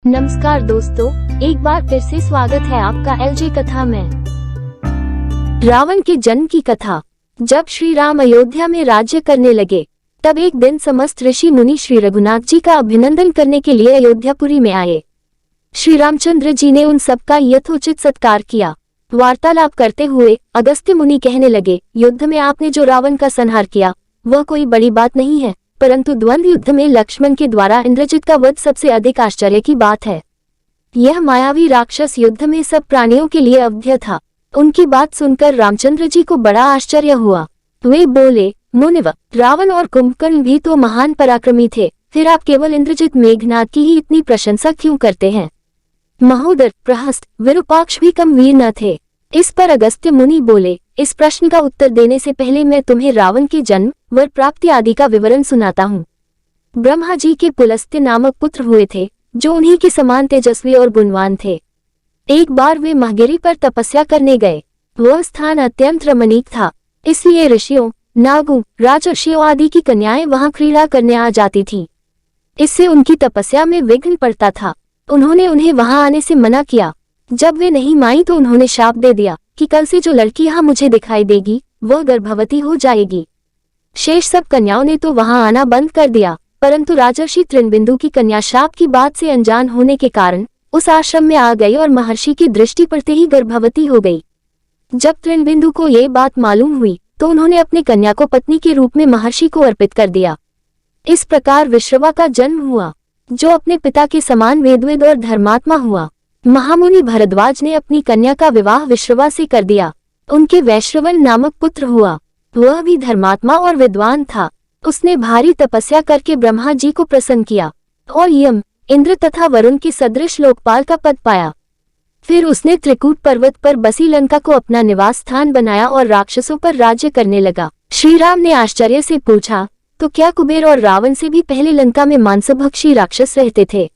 नमस्कार दोस्तों, एक बार फिर से स्वागत है आपका एलजे कथा में। रावण के जन्म की कथा। जब श्री राम अयोध्या में राज्य करने लगे, तब एक दिन समस्त ऋषि मुनि श्री रघुनाथ जी का अभिनंदन करने के लिए अयोध्यापुरी में आए। श्री रामचंद्र जी ने उन सबका यथोचित सत्कार किया। वार्तालाप करते हुए अगस्त्य मुनि कहने लगे, युद्ध में आपने जो रावण का संहार किया वह कोई बड़ी बात नहीं है, परंतु द्वंद्व युद्ध में लक्ष्मण के द्वारा इंद्रजित का वध सबसे अधिक आश्चर्य की बात है। यह मायावी राक्षस युद्ध में सब प्राणियों के लिए अवध्य था। उनकी बात सुनकर रामचंद्र जी को बड़ा आश्चर्य हुआ। वे बोले, मुनिवर, रावण और कुंभकर्ण भी तो महान पराक्रमी थे, फिर आप केवल इंद्रजित मेघनाद की ही इतनी प्रशंसा क्यों करते हैं? महोदर, प्रहस्त, विरूपाक्ष भी कम वीर न थे। इस पर अगस्त्य मुनि बोले, इस प्रश्न का उत्तर देने से पहले मैं तुम्हें रावण के जन्म, वर प्राप्ति आदि का विवरण सुनाता हूँ। ब्रह्मा जी के पुलस्त्य नामक पुत्र हुए थे, जो उन्हीं के समान तेजस्वी और गुणवान थे। एक बार वे महगिरी पर तपस्या करने गए। वह स्थान अत्यंत रमणीक था, इसलिए ऋषियों, नागों, राजर्षियों आदि की कन्याएं वहां क्रीड़ा करने आ जाती थीं। इससे उनकी तपस्या में विघ्न पड़ता था। उन्होंने उन्हें वहां आने से मना किया। जब वे नहीं मानी तो उन्होंने शाप दे दिया कि कल से जो लड़की यहाँ मुझे दिखाई देगी वह गर्भवती हो जाएगी। शेष सब कन्याओं ने तो वहां आना बंद कर दिया, परंतु राजर्षि तृणबिंदु की कन्या शाप की बात से अनजान होने के कारण उस आश्रम में आ गई और महर्षि की दृष्टि पड़ते ही गर्भवती हो गई। जब तृणबिंदु को ये बात मालूम हुई तो उन्होंने अपनी कन्या को पत्नी के रूप में महर्षि को अर्पित कर दिया। इस प्रकार विश्रवा का जन्म हुआ, जो अपने पिता के समान वेदविद और धर्मात्मा हुआ। महामुनि भरद्वाज ने अपनी कन्या का विवाह विश्रवा से कर दिया। उनके वैश्रवण नामक पुत्र हुआ। वह भी धर्मात्मा और विद्वान था। उसने भारी तपस्या करके ब्रह्मा जी को प्रसन्न किया और यम, इंद्र तथा वरुण के सदृश लोकपाल का पद पाया। फिर उसने त्रिकूट पर्वत पर बसी लंका को अपना निवास स्थान बनाया और राक्षसों पर राज्य करने लगा। श्री राम ने आश्चर्य से पूछा, तो क्या कुबेर और रावण से भी पहले लंका में मांसभक्षी राक्षस रहते थे?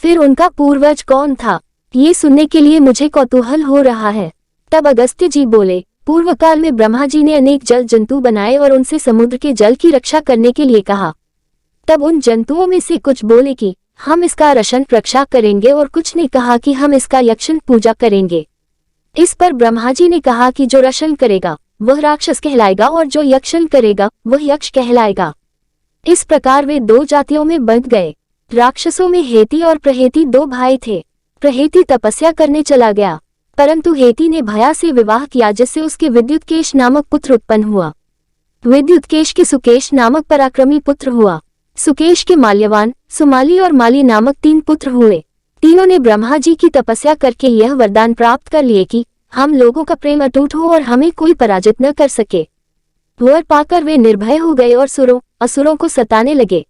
फिर उनका पूर्वज कौन था? ये सुनने के लिए मुझे कौतूहल हो रहा है। तब अगस्त्य जी बोले, पूर्व काल में ब्रह्मा जी ने अनेक जल जंतु बनाए और उनसे समुद्र के जल की रक्षा करने के लिए कहा। तब उन जंतुओं में से कुछ बोले कि हम इसका रक्षण रक्षा करेंगे और कुछ ने कहा कि हम इसका यक्षण पूजा करेंगे। इस पर ब्रह्मा जी ने कहा कि जो रक्षण करेगा वह राक्षस कहलाएगा और जो यक्षण करेगा वह यक्ष कहलाएगा। इस प्रकार वे दो जातियों में बंट गए। राक्षसों में हेती और प्रहेती दो भाई थे। प्रहेती तपस्या करने चला गया, परंतु हेती ने भया से विवाह किया, जिससे उसके विद्युतकेश नामक पुत्र उत्पन्न हुआ। विद्युतकेश के सुकेश नामक पराक्रमी पुत्र हुआ। सुकेश के माल्यवान, सुमाली और माली नामक 3 पुत्र हुए। तीनों ने ब्रह्मा जी की तपस्या करके यह वरदान प्राप्त कर लिए कि हम लोगों का प्रेम अटूट हो और हमें कोई पराजित न कर सके। वर पाकर वे निर्भय हो गए और असुरों को सताने लगे।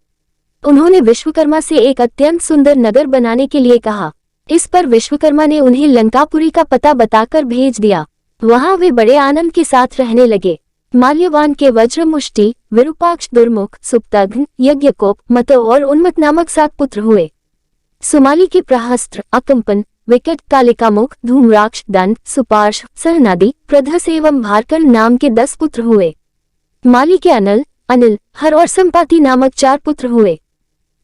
उन्होंने विश्वकर्मा से एक अत्यंत सुंदर नगर बनाने के लिए कहा। इस पर विश्वकर्मा ने उन्हें लंकापुरी का पता बताकर भेज दिया। वहां वे बड़े आनंद के साथ रहने लगे। माल्यवान के वज्रमुष्टि, विरूपाक्ष, दुर्मुख, सुप्तघ्न, यज्ञकोप, मत और उन्मत नामक 7 पुत्र हुए। सुमाली के प्रहस्त्र, अकंपन, विकट, कालिकामुख, धूम्राक्ष, दंड, सुपार्श, सहनादि, प्रधस एवं भारकर्ण नाम के 10 पुत्र हुए। माली के अनल, अनिल, हर और संपाति नामक 4 पुत्र हुए।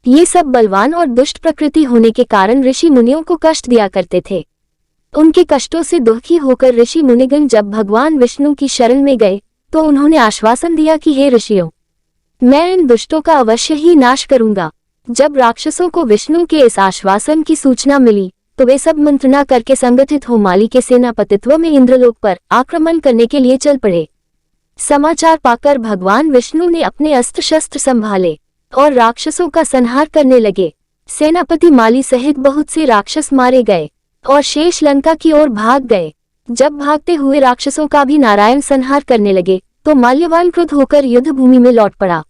ये सब बलवान और दुष्ट प्रकृति होने के कारण ऋषि मुनियों को कष्ट दिया करते थे। उनके कष्टों से दुखी होकर ऋषि मुनिगण जब भगवान विष्णु की शरण में गए तो उन्होंने आश्वासन दिया कि हे ऋषियों, मैं इन दुष्टों का अवश्य ही नाश करूंगा। जब राक्षसों को विष्णु के इस आश्वासन की सूचना मिली तो वे सब मंत्रणा करके संगठित हो माली के सेनापतित्व में इंद्रलोक पर आक्रमण करने के लिए चल पड़े। समाचार पाकर भगवान विष्णु ने अपने अस्त्र शस्त्र संभाले और राक्षसों का संहार करने लगे। सेनापति माली सहित बहुत से राक्षस मारे गए और शेष लंका की ओर भाग गए। जब भागते हुए राक्षसों का भी नारायण संहार करने लगे तो माल्यवान क्रुद्ध होकर युद्ध भूमि में लौट पड़ा।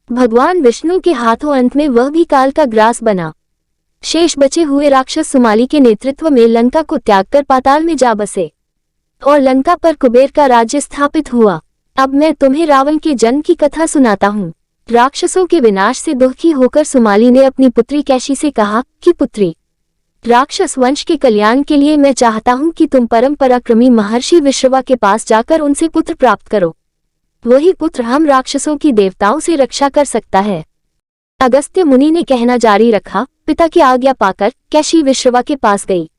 भगवान विष्णु के हाथों अंत में वह भी काल का ग्रास बना। शेष बचे हुए राक्षस सुमाली के नेतृत्व में लंका को त्याग कर पाताल में जा बसे और लंका पर कुबेर का राज्य स्थापित हुआ। अब मैं तुम्हें रावण के जन्म की कथा सुनाता हूँ। राक्षसों के विनाश से दुखी होकर सुमाली ने अपनी पुत्री कैशी से कहा कि पुत्री, राक्षस वंश के कल्याण के लिए मैं चाहता हूँ कि तुम परम पराक्रमी महर्षि विश्रवा के पास जाकर उनसे पुत्र प्राप्त करो। वही पुत्र हम राक्षसों की देवताओं से रक्षा कर सकता है। अगस्त्य मुनि ने कहना जारी रखा, पिता की आज्ञा पाकर कैशी विश्रवा के पास गई।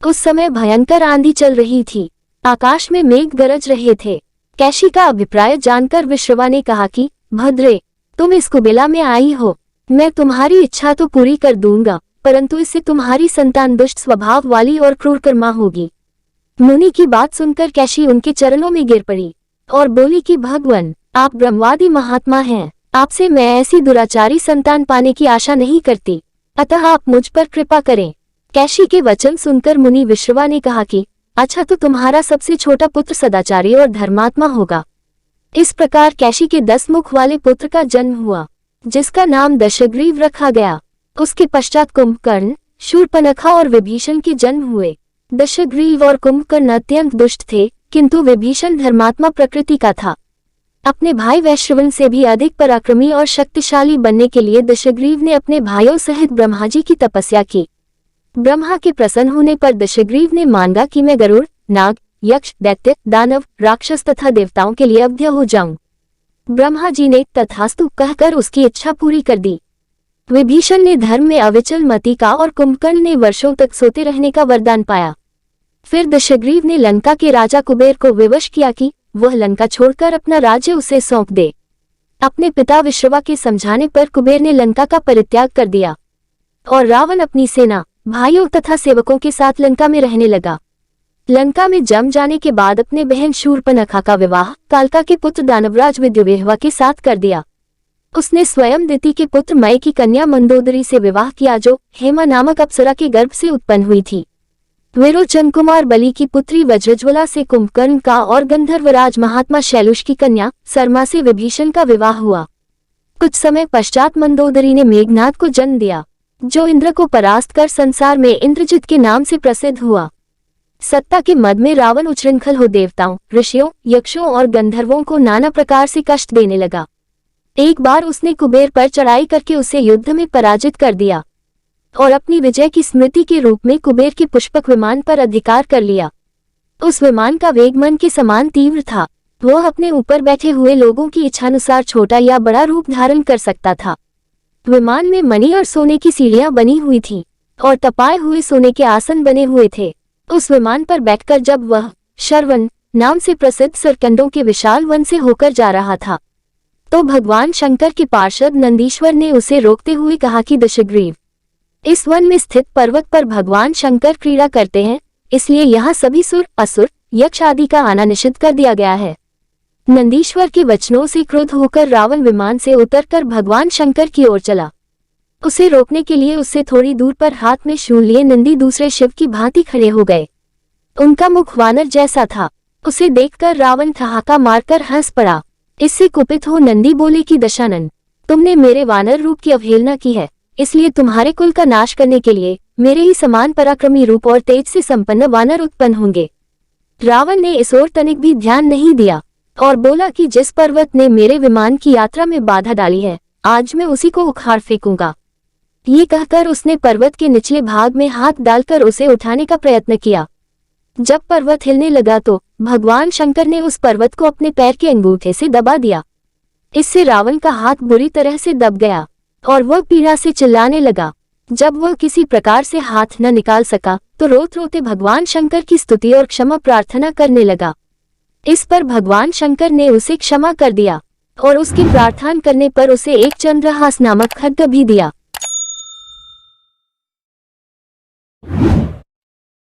उस समय भयंकर आंधी चल रही थी, आकाश में मेघ गरज रहे थे। कैशी का अभिप्राय जानकर विश्रवा ने कहा कि भद्रे, तुम इस कुबेला में आई हो, मैं तुम्हारी इच्छा तो पूरी कर दूंगा, परंतु इससे तुम्हारी संतान दुष्ट स्वभाव वाली और क्रूरकर्मा होगी। मुनि की बात सुनकर कैशी उनके चरणों में गिर पड़ी और बोली कि भगवान, आप ब्रह्मवादी महात्मा हैं, आपसे मैं ऐसी दुराचारी संतान पाने की आशा नहीं करती, अतः आप मुझ पर कृपा करें। कैशी के वचन सुनकर मुनि विश्रवा ने कहा कि अच्छा, तो तुम्हारा सबसे छोटा पुत्र सदाचारी और धर्मात्मा होगा। इस प्रकार कैशी के 10 मुख वाले पुत्र का जन्म हुआ, जिसका नाम दशग्रीव रखा गया। उसके पश्चात कुंभकर्ण, शूर्पणखा और विभीषण के जन्म हुए। दशग्रीव और कुंभकर्ण अत्यंत दुष्ट थे, किंतु विभीषण धर्मात्मा प्रकृति का था। अपने भाई वैश्रवन से भी अधिक पराक्रमी और शक्तिशाली बनने के लिए दशग्रीव ने अपने भाइयों सहित ब्रह्मा जी की तपस्या की। ब्रह्मा के प्रसन्न होने पर दशग्रीव ने मांगा कि मैं गरुड़, नाग, यक्ष, दैत्य, दानव, राक्षस तथा देवताओं के लिए अभ्य हो जाऊं। ब्रह्मा जी ने तथास्तु कहकर उसकी इच्छा पूरी कर दी। विभीषण ने धर्म में अविचल मति का और कुंभकर्ण ने वर्षों तक सोते रहने का वरदान पाया। फिर दशग्रीव ने लंका के राजा कुबेर को विवश किया कि वह लंका छोड़कर अपना राज्य उसे सौंप दे। अपने पिता विश्रवा के समझाने पर कुबेर ने लंका का परित्याग कर दिया और रावण अपनी सेना, भाइयों तथा सेवकों के साथ लंका में रहने लगा। लंका में जम जाने के बाद अपने बहन शूर्पणखा का विवाह कालका के पुत्र दानवराज विद्युवेहवा के साथ कर दिया। उसने स्वयं दिति के पुत्र मय की कन्या मंदोदरी से विवाह किया, जो हेमा नामक अप्सरा के गर्भ से उत्पन्न हुई थी। विरोचन कुमार बलि की पुत्री वज्रज्वला से कुंभकर्ण का और गंधर्वराज महात्मा शैलुष की कन्या सरमा से विभीषण का विवाह हुआ। कुछ समय पश्चात मंदोदरी ने मेघनाद को जन्म दिया, जो इंद्र को परास्त कर संसार में इंद्रजित के नाम से प्रसिद्ध हुआ। सत्ता के मद में रावण उच्छृंखल हो देवताओं, ऋषियों, यक्षों और गंधर्वों को नाना प्रकार से कष्ट देने लगा। एक बार उसने कुबेर पर चढ़ाई करके उसे युद्ध में पराजित कर दिया और अपनी विजय की स्मृति के रूप में कुबेर के पुष्पक विमान पर अधिकार कर लिया। उस विमान का वेग मन के समान तीव्र था। वह अपने ऊपर बैठे हुए लोगों की इच्छानुसार छोटा या बड़ा रूप धारण कर सकता था। विमान में मणि और सोने की सीढ़ियां बनी हुई थीं और तपाए हुए सोने के आसन बने हुए थे। उस विमान पर बैठकर जब वह शरवण नाम से प्रसिद्ध सरकंडों के विशाल वन से होकर जा रहा था, तो भगवान शंकर के पार्षद नंदीश्वर ने उसे रोकते हुए कहा कि दशग्रीव, इस वन में स्थित पर्वत पर भगवान शंकर क्रीड़ा करते हैं, इसलिए यहाँ सभी सुर, असुर, यक्ष आदि का आना निषिद्ध कर दिया गया है। नंदीश्वर के वचनों से क्रुद्ध होकर रावण विमान से उतरकर भगवान शंकर की ओर चला। उसे रोकने के लिए उससे थोड़ी दूर पर हाथ में शूल लिए नंदी दूसरे शिव की भांति खड़े हो गए। उनका मुख वानर जैसा था। उसे देखकर रावण ठहाका मारकर हंस पड़ा। इससे कुपित हो नंदी बोले कि दशानन, तुमने मेरे वानर रूप की अवहेलना की है, इसलिए तुम्हारे कुल का नाश करने के लिए मेरे ही समान पराक्रमी रूप और तेज से संपन्न वानर उत्पन्न होंगे। रावण ने इस ओर तनिक भी ध्यान नहीं दिया और बोला कि जिस पर्वत ने मेरे विमान की यात्रा में बाधा डाली है, आज मैं उसी को उखाड़ फेंकूंगा। ये कहकर उसने पर्वत के निचले भाग में हाथ डालकर उसे उठाने का प्रयत्न किया। जब पर्वत हिलने लगा तो भगवान शंकर ने उस पर्वत को अपने पैर के अंगूठे से दबा दिया। इससे रावण का हाथ बुरी तरह से दब गया और वह पीड़ा से चिल्लाने लगा। जब वह किसी प्रकार से हाथ न निकाल सका तो रोते रोते भगवान शंकर की स्तुति और क्षमा प्रार्थना करने लगा। इस पर भगवान शंकर ने उसे क्षमा कर दिया और उसकी प्रार्थना करने पर उसे एक चंद्रहास नामक खड्ग भी दिया।